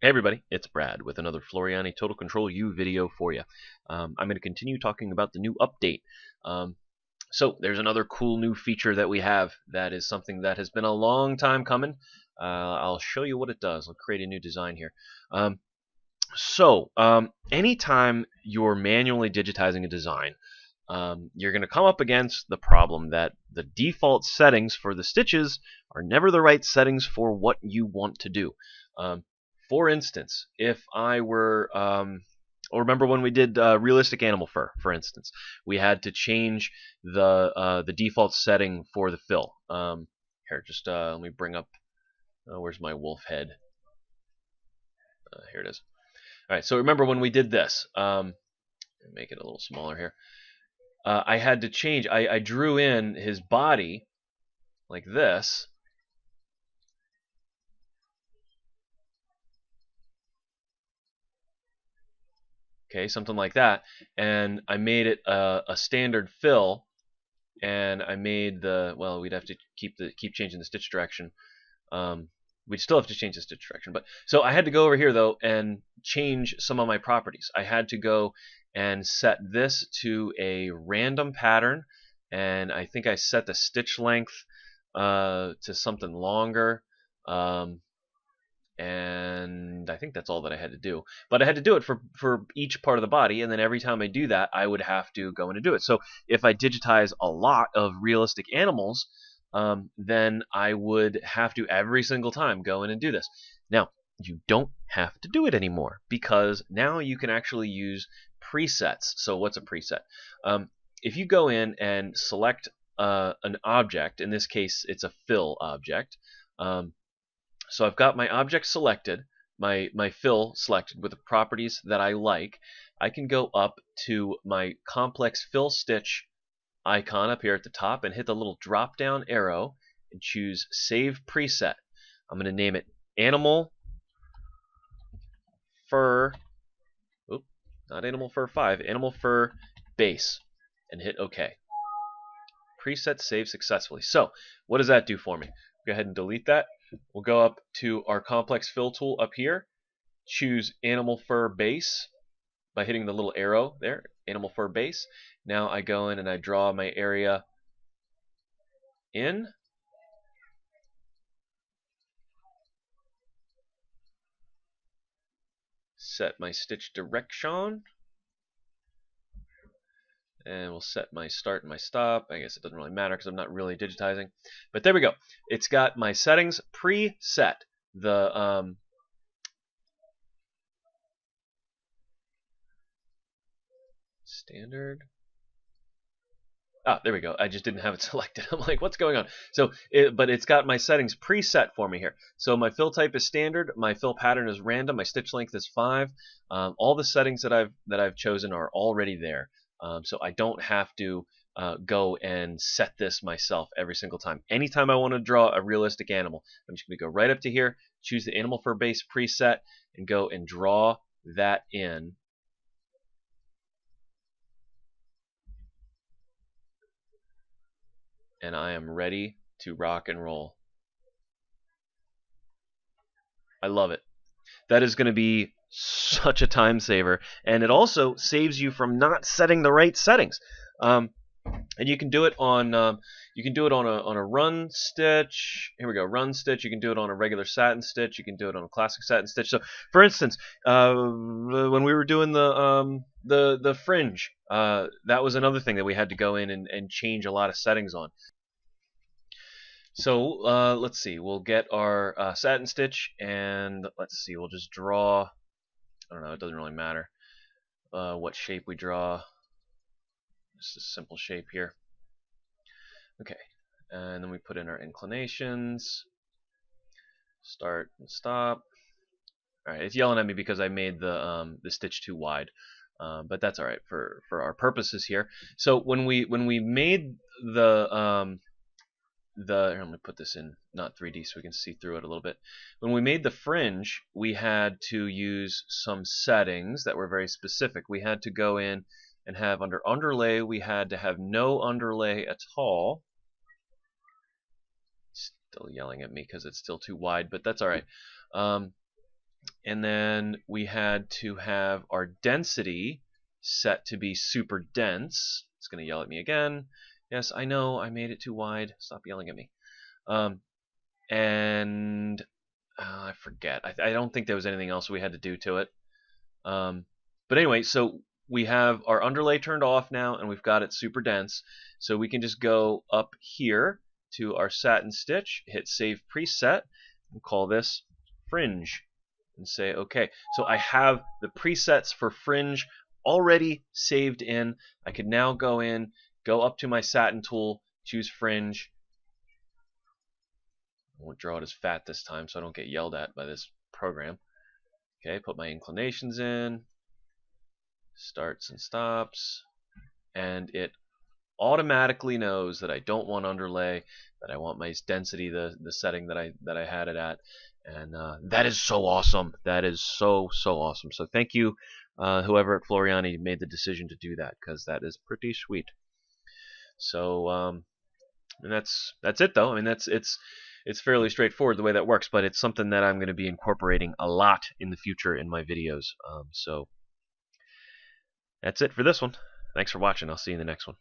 Hey everybody, it's Brad with another Floriani Total Control U video for you. I'm going to continue talking about the new update. So there's another cool new feature that we have that is something that has been a long time coming. I'll show you what it does. I'll create a new design here. Anytime you're manually digitizing a design, you're going to come up against the problem that the default settings for the stitches are never the right settings for what you want to do. For instance, if I were, or remember when we did realistic animal fur, for instance, we had to change the default setting for the fill. Here, just let me bring up. Where's my wolf head? Here it is. All right. So remember when we did this? Make it a little smaller here. I had to change. I drew in his body like this. Okay, something like that, and I made it a standard fill, and I made the, well, we'd have to keep changing the stitch direction. We'd still have to change the stitch direction, but so I had to go over here though and change some of my properties. I had to go and set this to a random pattern, and I think I set the stitch length to something longer. And I think that's all that I had to do. But I had to do it for each part of the body, and then every time I do that, I would have to go in and do it. So if I digitize a lot of realistic animals, then I would have to every single time go in and do this. Now, you don't have to do it anymore because now you can actually use presets. So what's a preset? If you go in and select an object, in this case it's a fill object, so I've got my object selected, my fill selected with the properties that I like. I can go up to my complex fill stitch icon up here at the top and hit the little drop down arrow and choose Save Preset. I'm going to name it Animal Fur, not Animal Fur 5, Animal Fur Base, and hit OK. Preset saved successfully. So what does that do for me? Go ahead and delete that. We'll go up to our complex fill tool up here, choose animal fur base by hitting the little arrow there, animal fur base. Now I go in and I draw my area in. Set my stitch direction. And we'll set my start and my stop. I guess it doesn't really matter because I'm not really digitizing. But there we go. It's got my settings preset. The standard. Ah, there we go. I just didn't have it selected. I'm like, what's going on? So, but it's got my settings preset for me here. So my fill type is standard. My fill pattern is random. My stitch length is 5. All the settings that I've chosen are already there. So I don't have to go and set this myself every single time. Anytime I want to draw a realistic animal, I'm just going to go right up to here, choose the animal fur base preset, and go and draw that in. And I am ready to rock and roll. I love it. That is going to be such a time saver, and it also saves you from not setting the right settings. And you can do it on a run stitch. Here we go, run stitch. You can do it on a regular satin stitch. You can do it on a classic satin stitch. So, for instance, when we were doing the fringe, that was another thing that we had to go in and change a lot of settings on. So let's see. We'll get our satin stitch, and let's see. We'll just draw. I don't know. It doesn't really matter what shape we draw. Just a simple shape here. Okay, and then we put in our inclinations, start and stop. All right, it's yelling at me because I made the stitch too wide, but that's all right for our purposes here. So when we made the here, I'm going to put this in not 3D so we can see through it a little bit. When we made the fringe, we had to use some settings that were very specific. We had to go in and have under underlay, we had to have no underlay at all. Still yelling at me because it's still too wide, but that's all right. and then we had to have our density set to be super dense. It's going to yell at me again. Yes, I know, I made it too wide. Stop yelling at me. And I forget. I don't think there was anything else we had to do to it. But anyway, so we have our underlay turned off now, and we've got it super dense. So we can just go up here to our satin stitch, hit Save Preset, and call this Fringe, and say OK. So I have the presets for Fringe already saved in. I could now go in, go up to my satin tool, choose Fringe. I won't draw it as fat this time so I don't get yelled at by this program. Okay, put my inclinations in, starts and stops, and it automatically knows that I don't want underlay, that I want my density, the setting that I had it at, and that is so awesome. That is so awesome. So thank you, whoever at Floriani made the decision to do that, because that is pretty sweet. So and that's it though. I mean it's fairly straightforward the way that works, but it's something that I'm going to be incorporating a lot in the future in my videos. So that's it for this one. Thanks for watching. I'll see you in the next one.